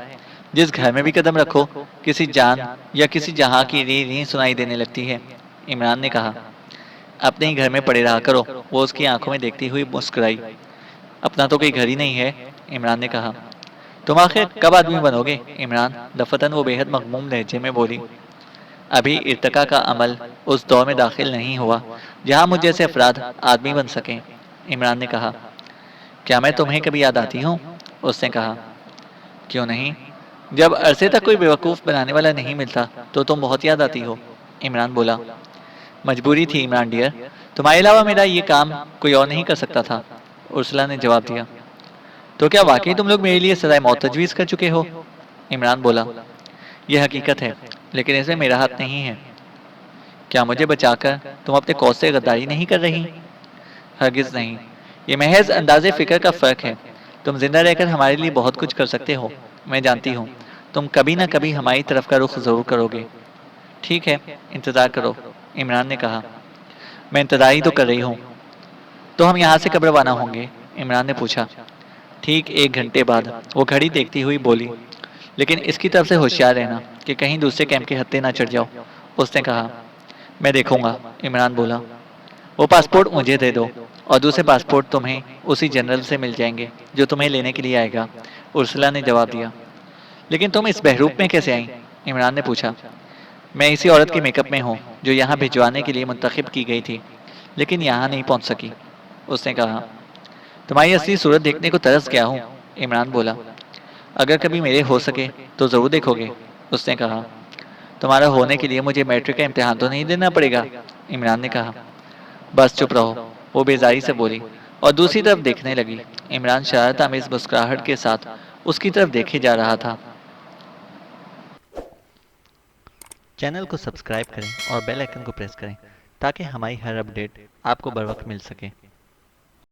جس گھر میں بھی قدم رکھو، کسی جان یا کسی جہاں کی ری سنائی دینے لگتی ہے، عمران نے کہا۔ اپنے ہی گھر میں پڑے رہا کرو، وہ اس کی آنکھوں میں دیکھتی ہوئی مسکرائی۔ اپنا تو کوئی گھر ہی نہیں ہے، عمران نے کہا۔ تم آخر کب آدمی بنو گے، عمران؟ دفتن وہ بے حد مغموم لہجے میں بولی۔ ابھی ارتقاء کا عمل اس دور میں داخل نہیں ہوا جہاں مجھ جیسے افراد آدمی بن سکیں، عمران نے کہا۔ کیا میں تمہیں کبھی یاد آتی ہوں؟ اس نے کہا۔ کیوں نہیں؟ جب عرصے تک کوئی بیوقوف بنانے والا نہیں ملتا تو تم بہت یاد آتی ہو، عمران بولا۔ مجبوری تھی عمران ڈیئر، تمہارے علاوہ میرا یہ کام کوئی اور نہیں کر سکتا تھا، ارسلا نے جواب دیا۔ تو کیا واقعی تم لوگ میرے لیے سزائے موت تجویز کر چکے ہو؟ عمران بولا۔ یہ حقیقت ہے، لیکن اس میں میرا ہاتھ نہیں ہے۔ کیا مجھے بچا کر تم اپنے کوس سے غداری نہیں کر رہی؟ ہرگز نہیں، یہ محض انداز فکر کا فرق ہے۔ تم زندہ رہ کر ہمارے لیے بہت کچھ کر سکتے ہو، میں جانتی ہوں تم کبھی نہ کبھی ہماری طرف کا رخ ضرور کرو گے۔ ٹھیک ہے، انتظار کرو، عمران نے کہا۔ میں انتظار ہی تو کر رہی ہوں۔ تو ہم یہاں سے کب روانہ ہوں گے؟ عمران نے پوچھا۔ ٹھیک 1 گھنٹے بعد، وہ گھڑی دیکھتی ہوئی بولی۔ لیکن اس کی طرف سے ہوشیار رہنا کہ کہیں دوسرے کیمپ کے ہتھے نہ چڑھ جاؤ، اس نے کہا۔ میں دیکھوں گا، عمران بولا۔ وہ پاسپورٹ مجھے دے دو، اور دوسرے پاسپورٹ تمہیں اسی جنرل سے مل جائیں گے جو تمہیں لینے کے لیے آئے گا، ارسلا نے جواب دیا۔ لیکن تم اس بحروپ میں کیسے آئیں؟ عمران نے پوچھا۔ میں اسی عورت کے میک اپ میں ہوں جو یہاں بھجوانے کے لیے منتخب کی گئی تھی، لیکن یہاں نہیں پہنچ سکی، اس نے کہا۔ تمہاری اصلی صورت دیکھنے کو ترس گیا ہوں، عمران بولا۔ اگر کبھی میرے ہو سکے تو ضرور دیکھو گے، اس نے کہا۔ تمہارا ہونے کے لیے مجھے میٹرک کا امتحان تو نہیں دینا پڑے گا، عمران نے کہا۔ بس چپ رہو، وہ بیزاری سے بولی اور دوسری طرف دیکھنے لگی۔ عمران شرارت آمیز مسکراہٹ کے ساتھ اس کی طرف دیکھے جا رہا تھا۔ چینل کو سبسکرائب کریں اور بیل آئیکن کو پریس کریں تاکہ ہماری ہر اپڈیٹ آپ کو بر وقت مل سکے۔